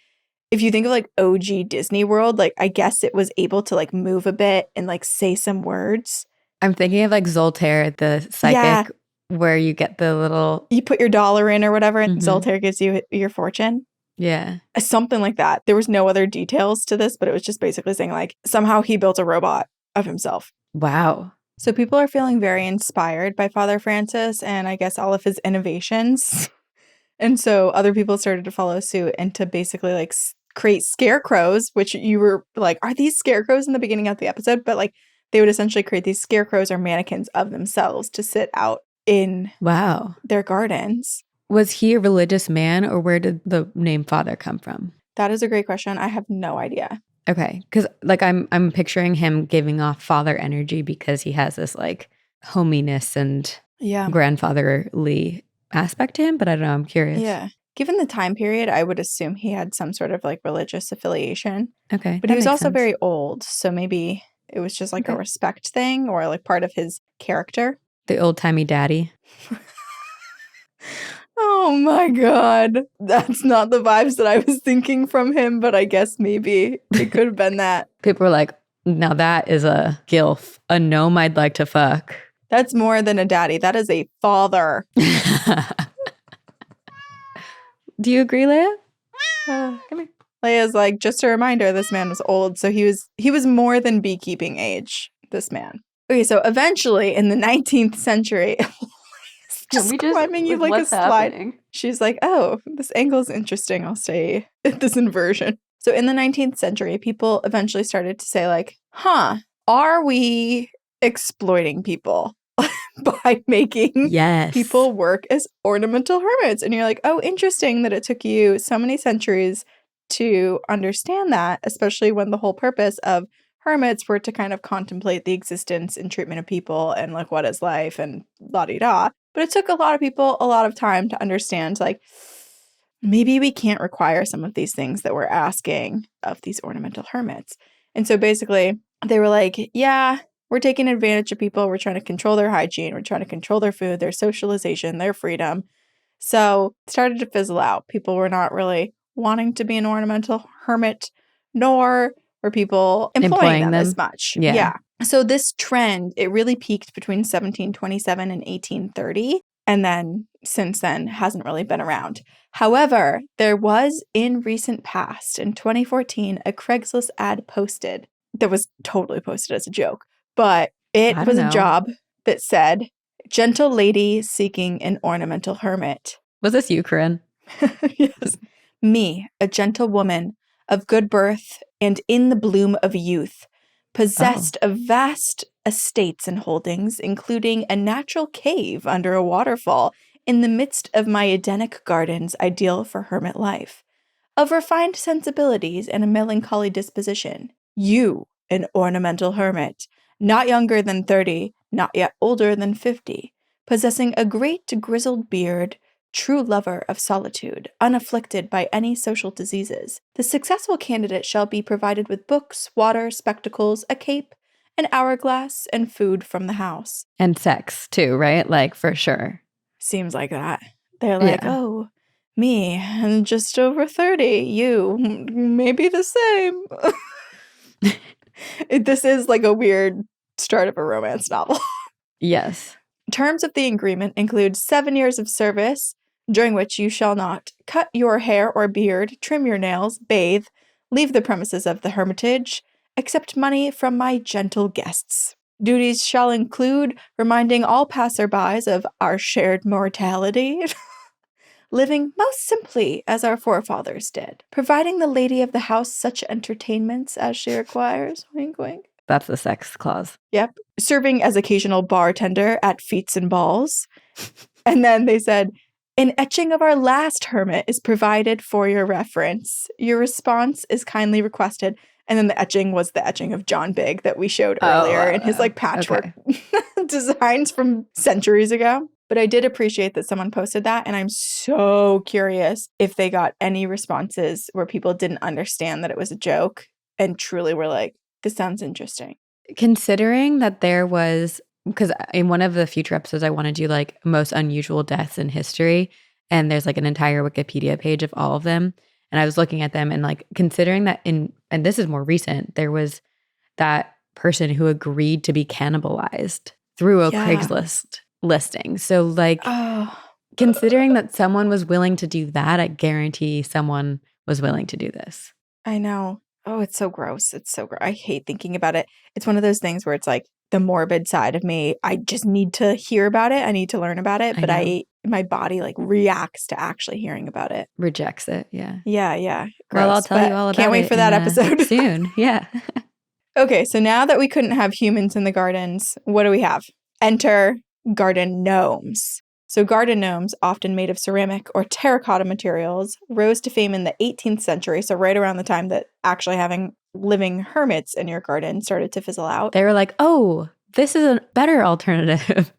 if you think of like OG Disney World, like I guess it was able to like move a bit and like say some words. I'm thinking of like Zoltaire, the psychic, where you get the little... You put your dollar in or whatever and Zoltaire gives you your fortune. Yeah. Something like that. There was no other details to this, but it was just basically saying like somehow he built a robot of himself. Wow. So people are feeling very inspired by Father Francis and I guess all of his innovations. And so other people started to follow suit and to basically like create scarecrows, which you were like, are these scarecrows in the beginning of the episode? But like they would essentially create these scarecrows or mannequins of themselves to sit out in their gardens. Was he a religious man or where did the name Father come from? That is a great question. I have no idea. Okay. Because like I'm picturing him giving off father energy because he has this like hominess and grandfatherly aspect to him, but I don't know. I'm curious. Yeah. Given the time period, I would assume he had some sort of like religious affiliation. Okay. But he was also very old. So maybe it was just like a respect thing or like part of his character. The old-timey daddy. Oh my God. That's not the vibes that I was thinking from him, but I guess maybe it could have been that. People were like, now that is a gilf, a gnome I'd like to fuck. That's more than a daddy. That is a father. Do you agree, Leia? Come here. Leia's like, just a reminder, this man was old. So he was more than beekeeping age, this man. Okay, so eventually in the 19th century, just climbing you like a slide. Happening? She's like, oh, this angle is interesting. I'll stay at this inversion. So in the 19th century, people eventually started to say like, are we exploiting people by making people work as ornamental hermits? And you're like, oh, interesting that it took you so many centuries to understand that, especially when the whole purpose of hermits were to kind of contemplate the existence and treatment of people and like what is life and la-di-da. But it took a lot of people a lot of time to understand like maybe we can't require some of these things that we're asking of these ornamental hermits. And so basically they were like, yeah, we're taking advantage of people. We're trying to control their hygiene. We're trying to control their food, their socialization, their freedom. So it started to fizzle out. People were not really wanting to be an ornamental hermit, nor were people employing them as much. Yeah. So this trend, it really peaked between 1727 and 1830. And then since then hasn't really been around. However, there was in recent past, in 2014, a Craigslist ad posted that was totally posted as a joke. But it was a job that said, gentle lady seeking an ornamental hermit. Was this you, Corinne? Yes. Me, a gentle woman of good birth and in the bloom of youth, possessed of vast estates and holdings, including a natural cave under a waterfall in the midst of my Edenic gardens, ideal for hermit life, of refined sensibilities and a melancholy disposition. You, an ornamental hermit, not younger than 30, not yet older than 50, possessing a great grizzled beard, true lover of solitude, unafflicted by any social diseases. The successful candidate shall be provided with books, water, spectacles, a cape, an hourglass, and food from the house. And sex, too, right? Like, for sure. Seems like that. They're like, oh, me, and just over 30, you, maybe the same. This is like a weird start of a romance novel. Yes. Terms of the agreement include 7 years of service, during which you shall not cut your hair or beard, trim your nails, bathe, leave the premises of the hermitage, accept money from my gentle guests. Duties shall include reminding all passerbys of our shared mortality, living most simply as our forefathers did, providing the lady of the house such entertainments as she requires. Wink, wink. That's the sex clause. Yep. Serving as occasional bartender at fetes and balls. And then they said, an etching of our last hermit is provided for your reference. Your response is kindly requested. And then the etching was the etching of John Big that we showed earlier in his like patchwork designs from centuries ago. But I did appreciate that someone posted that. And I'm so curious if they got any responses where people didn't understand that it was a joke and truly were like, this sounds interesting. Considering that there was, because in one of the future episodes, I want to do like most unusual deaths in history. And there's like an entire Wikipedia page of all of them. And I was looking at them and like considering that and this is more recent, there was that person who agreed to be cannibalized through a Craigslist listing. So like considering that someone was willing to do that, I guarantee someone was willing to do this. I know. Oh, it's so gross. It's so gross. I hate thinking about it. It's one of those things where it's like the morbid side of me. I just need to hear about it. I need to learn about it. But my body like reacts to actually hearing about it. Rejects it. Yeah. Yeah. Gross, well, I'll tell you all about it. Can't wait for that episode. Soon. Yeah. Okay. So now that we couldn't have humans in the gardens, what do we have? Enter garden gnomes. So garden gnomes, often made of ceramic or terracotta materials, rose to fame in the 18th century. So right around the time that actually having living hermits in your garden started to fizzle out. They were like, oh, this is a better alternative.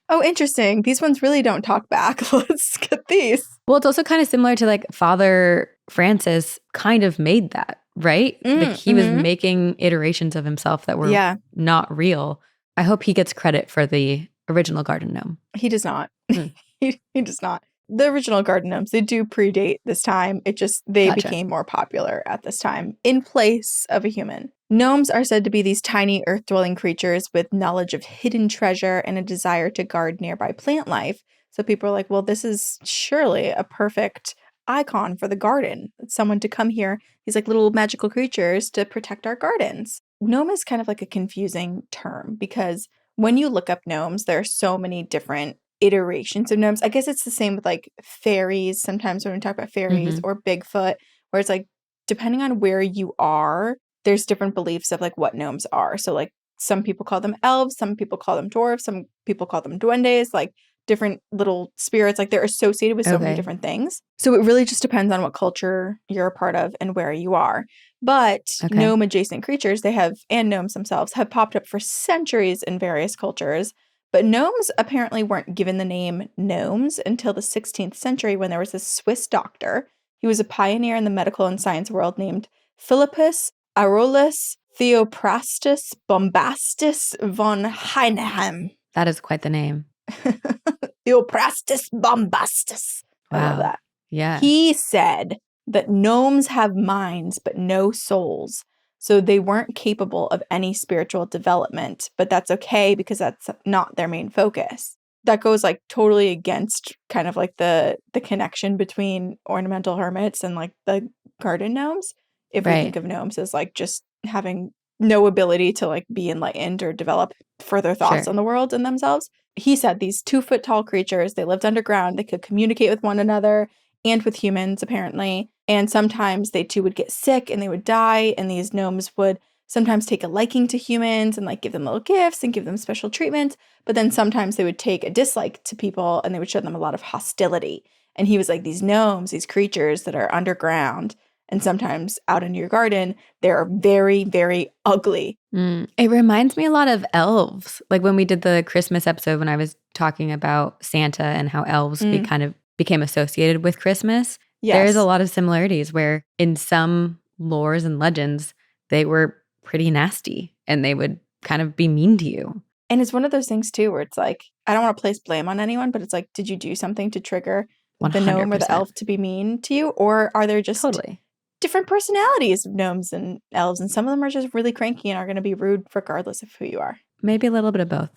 Oh, interesting. These ones really don't talk back. Let's get these. Well, it's also kind of similar to like Father Francis kind of made that, right? Like he was making iterations of himself that were not real. I hope he gets credit for the original garden gnome. He does not. He does not. The original garden gnomes, they do predate this time. It just, they became more popular at this time in place of a human. Gnomes are said to be these tiny earth-dwelling creatures with knowledge of hidden treasure and a desire to guard nearby plant life. So people are like, well, this is surely a perfect icon for the garden. It's someone to come here, these like little magical creatures to protect our gardens. Gnome is kind of like a confusing term because when you look up gnomes, there are so many different iterations of gnomes. I guess it's the same with like fairies. Sometimes when we talk about fairies or Bigfoot, where it's like, depending on where you are, there's different beliefs of like what gnomes are. So like some people call them elves, some people call them dwarves, some people call them duendes, like different little spirits. Like they're associated with so many different things. So it really just depends on what culture you're a part of and where you are. But gnome adjacent creatures, and gnomes themselves have popped up for centuries in various cultures. But gnomes apparently weren't given the name gnomes until the 16th century when there was this Swiss doctor. He was a pioneer in the medical and science world named Philippus Aurelius Theophrastus Bombastus von Heineheim. That is quite the name. Theophrastus Bombastus. Wow. I love that. Yeah. He said that gnomes have minds but no souls. So they weren't capable of any spiritual development, but that's okay because that's not their main focus. That goes like totally against kind of like the connection between ornamental hermits and like the garden gnomes. If we think of gnomes as like just having no ability to like be enlightened or develop further thoughts on the world and themselves. He said these 2-foot tall creatures, they lived underground, they could communicate with one another and with humans apparently. And sometimes they too would get sick and they would die. And these gnomes would sometimes take a liking to humans and like give them little gifts and give them special treatment. But then sometimes they would take a dislike to people and they would show them a lot of hostility. And he was like, these gnomes, these creatures that are underground and sometimes out in your garden, they're very, very ugly. It reminds me a lot of elves. Like when we did the Christmas episode when I was talking about Santa and how elves kind of became associated with Christmas. Yes. There's a lot of similarities where in some lores and legends, they were pretty nasty and they would kind of be mean to you. And it's one of those things too where it's like, I don't want to place blame on anyone, but it's like, did you do something to trigger 100%. The gnome or the elf to be mean to you? Or are there just different personalities of gnomes and elves? And some of them are just really cranky and are going to be rude regardless of who you are. Maybe a little bit of both.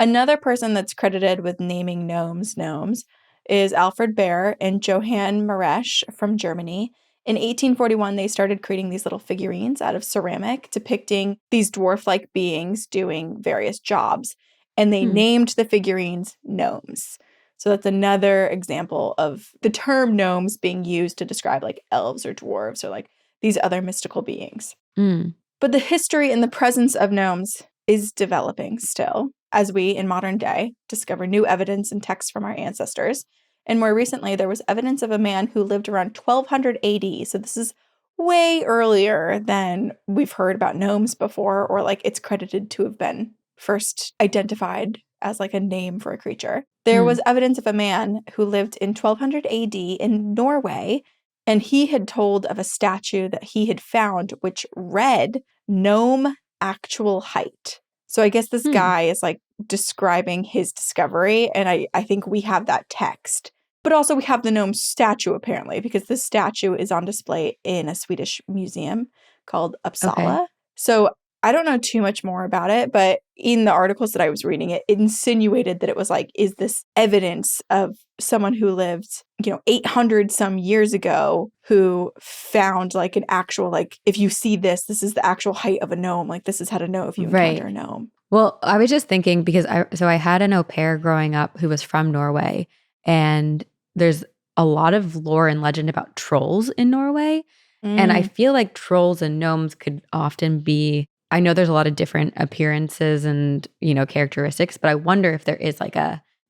Another person that's credited with naming gnomes is Alfred Baer and Johann Maresch from Germany. In 1841, they started creating these little figurines out of ceramic depicting these dwarf-like beings doing various jobs. And they named the figurines gnomes. So that's another example of the term gnomes being used to describe like elves or dwarves or like these other mystical beings. But the history and the presence of gnomes is developing still, as we, in modern day, discover new evidence and texts from our ancestors. And more recently, there was evidence of a man who lived around 1200 AD. So this is way earlier than we've heard about gnomes before, or like it's credited to have been first identified as like a name for a creature. There was evidence of a man who lived in 1200 AD in Norway, and he had told of a statue that he had found which read gnome actual height. So I guess this guy is like describing his discovery, and I think we have that text. But also we have the gnome statue apparently, because this statue is on display in a Swedish museum called Uppsala. So I don't know too much more about it, but in the articles that I was reading, it insinuated that it was like, is this evidence of someone who lived, 800 some years ago who found like an actual, like, if you see this, this is the actual height of a gnome. Like, this is how to know if you encounter a gnome. Well, I was just thinking because I had an au pair growing up who was from Norway, and there's a lot of lore and legend about trolls in Norway. And I feel like trolls and gnomes could often be, I know there's a lot of different appearances and, characteristics, but I wonder if there is like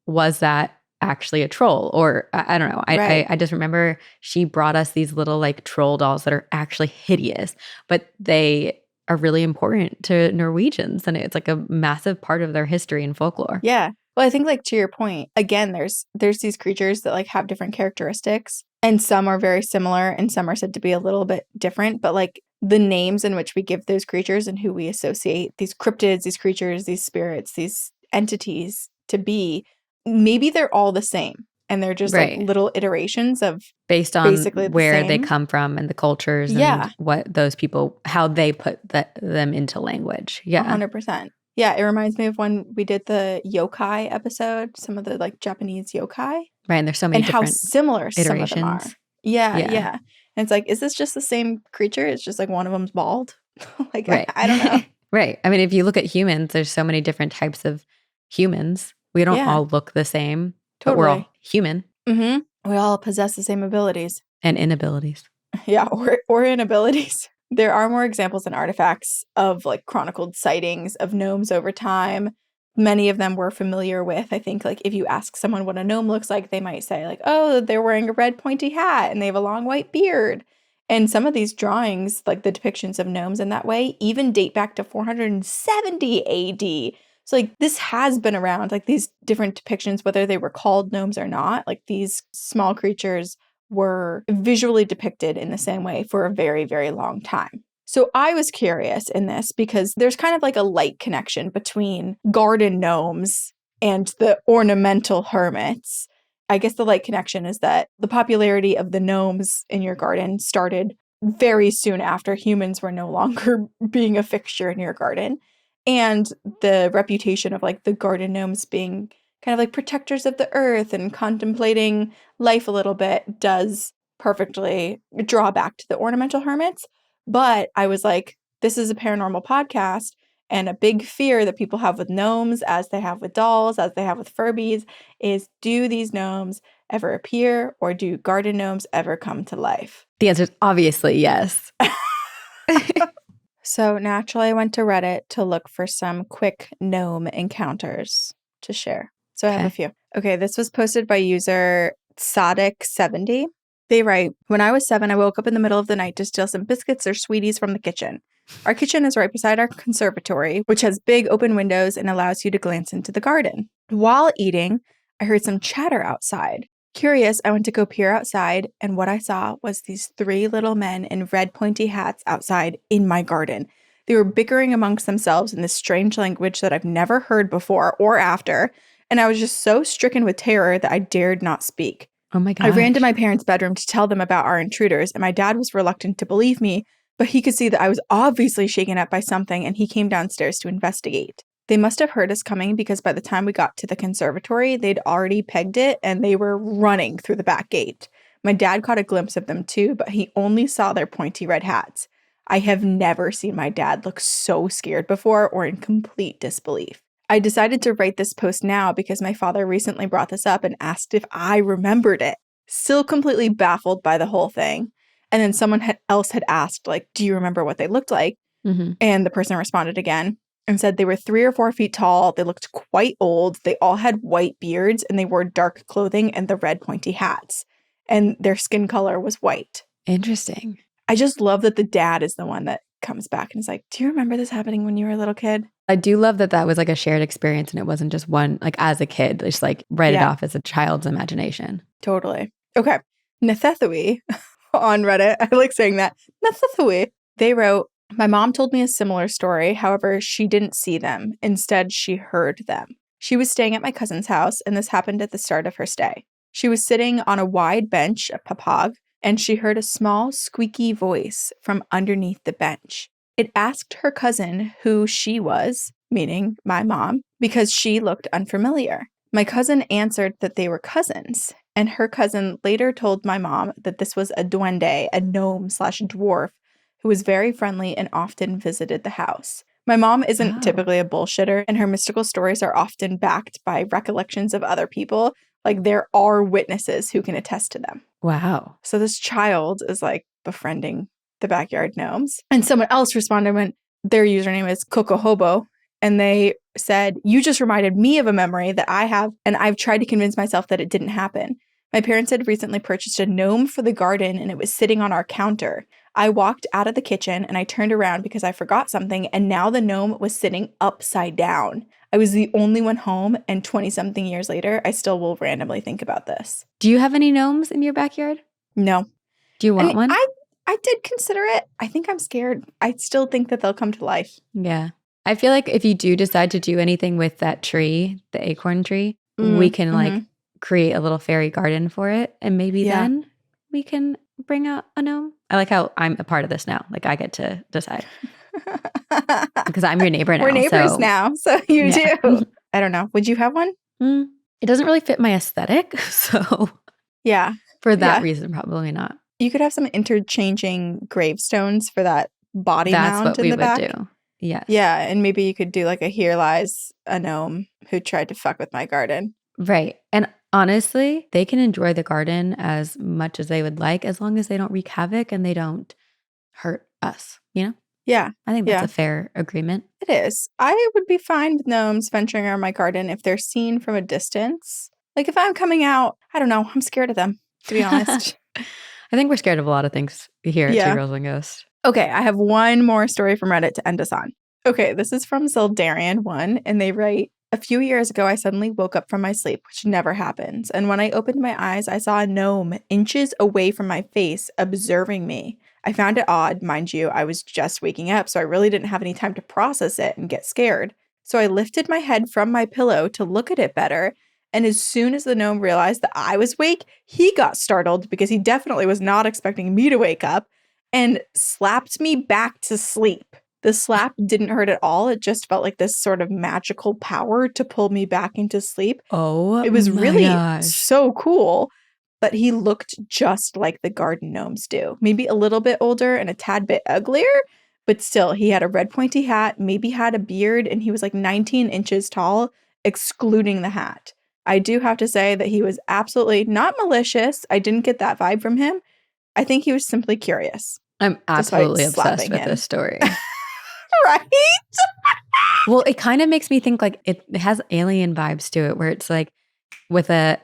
was that actually a troll? Or I don't know. I just remember she brought us these little like troll dolls that are actually hideous, but they are really important to Norwegians. And it's like a massive part of their history and folklore. Yeah. Well, I think like to your point, again, there's these creatures that like have different characteristics, and some are very similar and some are said to be a little bit different, but like the names in which we give those creatures and who we associate these cryptids, these creatures, these spirits, these entities to be, maybe they're all the same. And they're just like little iterations of based on where they come from and the cultures and what those people, how they put them into language. Yeah. 100%. Yeah, it reminds me of when we did the yokai episode, some of the like Japanese yokai. Right, and there's so many and different how similar iterations. some of them are. Yeah, Yeah. yeah. And it's like, is this just the same creature? It's just like one of them's bald. Like, Right. I don't know. Right. I mean, if you look at humans, there's so many different types of humans. We don't Yeah, all look the same, but we're totally. all human We all possess the same abilities. and inabilities. Yeah, or inabilities. There are more examples and artifacts of like chronicled sightings of gnomes over time. Many of them we're familiar with. I think like if you ask someone what a gnome looks like, they might say like, oh, they're wearing a red pointy hat and they have a long white beard. And some of these drawings, like the depictions of gnomes in that way, even date back to 470 AD. So like this has been around, like these different depictions, whether they were called gnomes or not, like these small creatures were visually depicted in the same way for a very, very long time. So I was curious in this because there's kind of like a light connection between garden gnomes and the ornamental hermits. I guess the light connection is that the popularity of the gnomes in your garden started very soon after humans were no longer being a fixture in your garden. And the reputation of like the garden gnomes being kind of like protectors of the earth and contemplating life a little bit does perfectly draw back to the ornamental hermits. But I was like, this is a paranormal podcast, and a big fear that people have with gnomes, as they have with dolls, as they have with Furbies, is do these gnomes ever appear, or do garden gnomes ever come to life? The answer is obviously yes. So naturally, I went to Reddit to look for some quick gnome encounters to share. So I have a few. Okay, this was posted by user Sadic70. They write, when I was 7, I woke up in the middle of the night to steal some biscuits or sweeties from the kitchen. Our kitchen is right beside our conservatory, which has big open windows and allows you to glance into the garden. While eating, I heard some chatter outside. Curious, I went to go peer outside, and what I saw was these 3 little men in red pointy hats outside in my garden. They were bickering amongst themselves in this strange language that I've never heard before or after, and I was just so stricken with terror that I dared not speak. Oh my God. I ran to my parents' bedroom to tell them about our intruders, and my dad was reluctant to believe me, but he could see that I was obviously shaken up by something, and he came downstairs to investigate. They must have heard us coming because by the time we got to the conservatory, they'd already pegged it and they were running through the back gate. My dad caught a glimpse of them too, but he only saw their pointy red hats. I have never seen my dad look so scared before or in complete disbelief. I decided to write this post now because my father recently brought this up and asked if I remembered it. Still completely baffled by the whole thing. And then someone else had asked, like, do you remember what they looked like? Mm-hmm. And the person responded again and said they were 3 or 4 feet tall. They looked quite old. They all had white beards and they wore dark clothing and the red pointy hats. And their skin color was white. Interesting. I just love that the dad is the one that comes back and is like, do you remember this happening when you were a little kid? I do love that that was like a shared experience and it wasn't just one, like as a kid, just like write it off as a child's imagination. Totally. Okay. Nethethui on Reddit. I like saying that. Nethethui. They wrote, my mom told me a similar story. However, she didn't see them. Instead, she heard them. She was staying at my cousin's house, and this happened at the start of her stay. She was sitting on a wide bench, a papag, and she heard a small, squeaky voice from underneath the bench. It asked her cousin who she was, meaning my mom, because she looked unfamiliar. My cousin answered that they were cousins, and her cousin later told my mom that this was a duende, a gnome/dwarf, who was very friendly and often visited the house. My mom isn't typically a bullshitter, and her mystical stories are often backed by recollections of other people. Like, there are witnesses who can attest to them. Wow. So this child is like befriending the backyard gnomes. And someone else responded when their username is Cocohobo, and they said, you just reminded me of a memory that I have, and I've tried to convince myself that it didn't happen. My parents had recently purchased a gnome for the garden, and it was sitting on our counter. I walked out of the kitchen, and I turned around because I forgot something, and now the gnome was sitting upside down. I was the only one home, and 20-something years later, I still will randomly think about this. Do you have any gnomes in your backyard? No. Do you want one? I did consider it. I think I'm scared. I still think that they'll come to life. Yeah. I feel like if you do decide to do anything with that tree, the acorn tree, we can like create a little fairy garden for it. And maybe then we can bring out a gnome. I like how I'm a part of this now. Like I get to decide. Because I'm your neighbor now. We're neighbors now. So you do. I don't know. Would you have one? It doesn't really fit my aesthetic. So yeah. For that reason, probably not. You could have some interchanging gravestones for that body That's mound what in we the would back. do. Yes. Yeah, and maybe you could do like a here lies a gnome who tried to fuck with my garden. Right. And honestly, they can enjoy the garden as much as they would like as long as they don't wreak havoc and they don't hurt us, you know? Yeah. I think that's a fair agreement. It is. I would be fine with gnomes venturing around my garden if they're seen from a distance. Like if I'm coming out, I don't know, I'm scared of them, to be honest. I think we're scared of a lot of things here at Two Girls and Ghosts. Okay, I have one more story from Reddit to end us on. Okay, this is from Zildarian1, and they write, a few years ago, I suddenly woke up from my sleep, which never happens. And when I opened my eyes, I saw a gnome inches away from my face, observing me. I found it odd, mind you, I was just waking up, so I really didn't have any time to process it and get scared. So I lifted my head from my pillow to look at it better. And as soon as the gnome realized that I was awake, he got startled because he definitely was not expecting me to wake up and slapped me back to sleep. The slap didn't hurt at all. It just felt like this sort of magical power to pull me back into sleep. Oh, it was really so cool. But he looked just like the garden gnomes do. Maybe a little bit older and a tad bit uglier, but still, he had a red pointy hat, maybe had a beard, and he was like 19 inches tall, excluding the hat. I do have to say that he was absolutely not malicious. I didn't get that vibe from him. I think he was simply curious. I'm absolutely obsessed with this story. Right? Well, it kind of makes me think like it has alien vibes to it, where it's like with a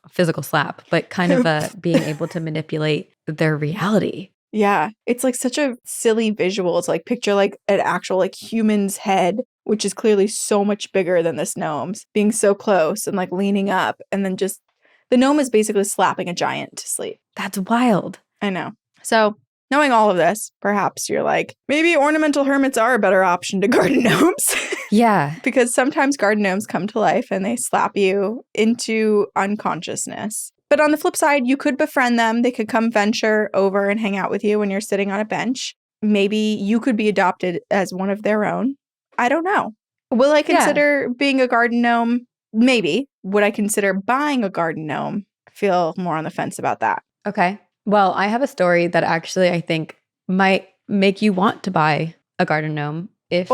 physical slap, but kind of being able to manipulate their reality. Yeah, it's like such a silly visual. It's like picture like an actual like human's head, which is clearly so much bigger than this gnome's, being so close and like leaning up, and then just the gnome is basically slapping a giant to sleep. That's wild. I know. So knowing all of this, perhaps you're like, maybe ornamental hermits are a better option to garden gnomes. Yeah. Because sometimes garden gnomes come to life and they slap you into unconsciousness. But on the flip side, you could befriend them. They could come venture over and hang out with you when you're sitting on a bench. Maybe you could be adopted as one of their own. I don't know. Will I consider being a garden gnome? Maybe. Would I consider buying a garden gnome? I feel more on the fence about that. Okay. Well, I have a story that actually I think might make you want to buy a garden gnome if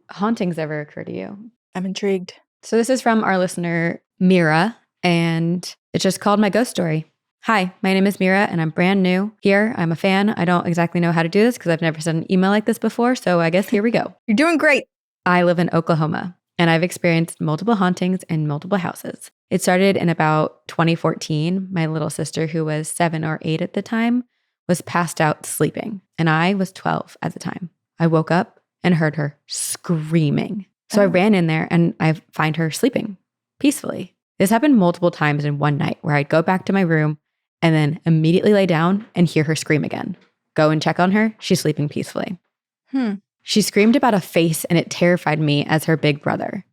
hauntings ever occur to you. I'm intrigued. So this is from our listener, Mira, and it's just called My Ghost Story. Hi, my name is Mira, and I'm brand new here. I'm a fan. I don't exactly know how to do this because I've never sent an email like this before, so I guess here we go. You're doing great. I live in Oklahoma, and I've experienced multiple hauntings in multiple houses. It started in about 2014. My little sister, who was 7 or 8 at the time, was passed out sleeping, and I was 12 at the time. I woke up and heard her screaming. So I ran in there and I find her sleeping peacefully. This happened multiple times in one night where I'd go back to my room and then immediately lay down and hear her scream again. Go and check on her. She's sleeping peacefully. She screamed about a face and it terrified me as her big brother.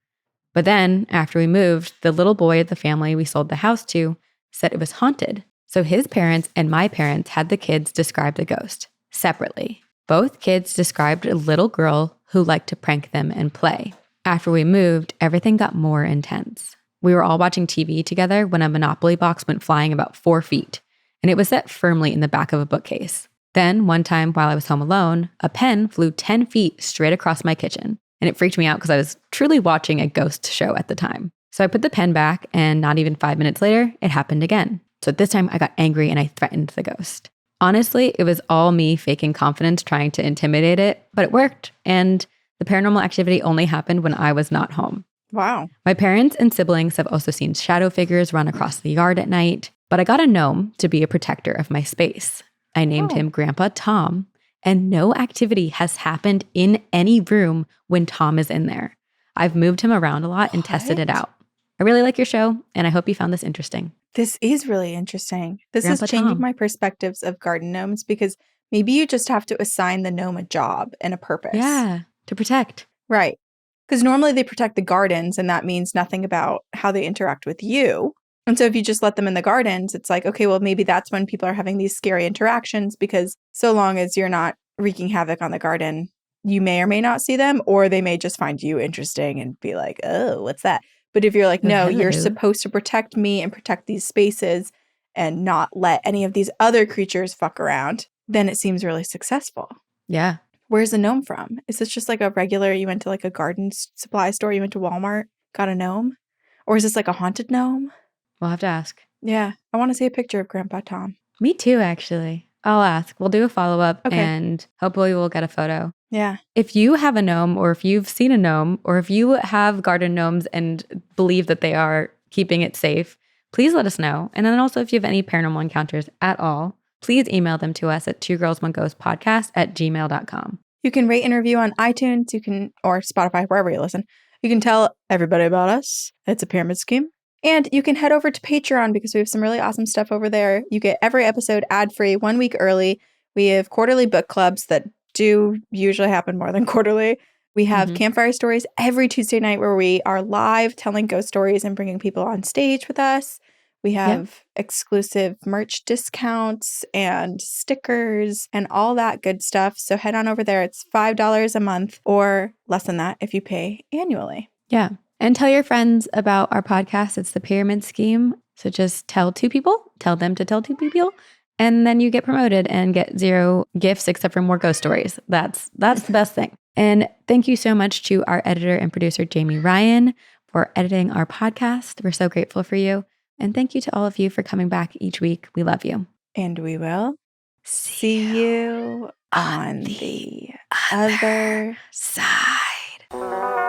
But then after we moved, the little boy of the family we sold the house to said it was haunted. So his parents and my parents had the kids describe the ghost separately. Both kids described a little girl who liked to prank them and play. After we moved, everything got more intense. We were all watching TV together when a Monopoly box went flying about 4 feet, and it was set firmly in the back of a bookcase. Then, one time while I was home alone, a pen flew 10 feet straight across my kitchen, and it freaked me out because I was truly watching a ghost show at the time. So I put the pen back, and not even 5 minutes later, it happened again. So this time I got angry and I threatened the ghost. Honestly, it was all me faking confidence trying to intimidate it, but it worked, and the paranormal activity only happened when I was not home. Wow. My parents and siblings have also seen shadow figures run across the yard at night, but I got a gnome to be a protector of my space. I named him Grandpa Tom, and no activity has happened in any room when Tom is in there. I've moved him around a lot and tested it out. I really like your show, and I hope you found this interesting. This is really interesting. This Grandpa is changing Tom. my perspectives of garden gnomes because maybe you just have to assign the gnome a job and a purpose. Yeah, to protect. Right. Because normally they protect the gardens, and that means nothing about how they interact with you. And so if you just let them in the gardens, it's like, okay, well, maybe that's when people are having these scary interactions, because so long as you're not wreaking havoc on the garden, you may or may not see them, or they may just find you interesting and be like, oh, what's that? But if you're like, no, you're supposed to protect me and protect these spaces, and not let any of these other creatures fuck around, then it seems really successful. Yeah. Where's the gnome from? Is this just like a regular, you went to like a garden supply store, you went to Walmart, got a gnome? Or is this like a haunted gnome? We'll have to ask. Yeah. I want to see a picture of Grandpa Tom. Me too, actually. I'll ask. We'll do a follow-up and hopefully we'll get a photo. Yeah. If you have a gnome or if you've seen a gnome or if you have garden gnomes and believe that they are keeping it safe, please let us know. And then also if you have any paranormal encounters at all, please email them to us at twogirlsoneghostpodcast@gmail.com. You can rate and review on iTunes, or Spotify, wherever you listen. You can tell everybody about us. It's a pyramid scheme. And you can head over to Patreon because we have some really awesome stuff over there. You get every episode ad-free 1 week early. We have quarterly book clubs that do usually happen more than quarterly. We have campfire stories every Tuesday night where we are live telling ghost stories and bringing people on stage with us. We have exclusive merch discounts and stickers and all that good stuff. So head on over there. It's $5 a month or less than that if you pay annually. Yeah. And tell your friends about our podcast. It's the Pyramid Scheme. So just tell 2 people, tell them to tell 2 people, and then you get promoted and get 0 gifts except for more ghost stories. That's the best thing. And thank you so much to our editor and producer, Jamie Ryan, for editing our podcast. We're so grateful for you. And thank you to all of you for coming back each week. We love you. And we will see you on the other side.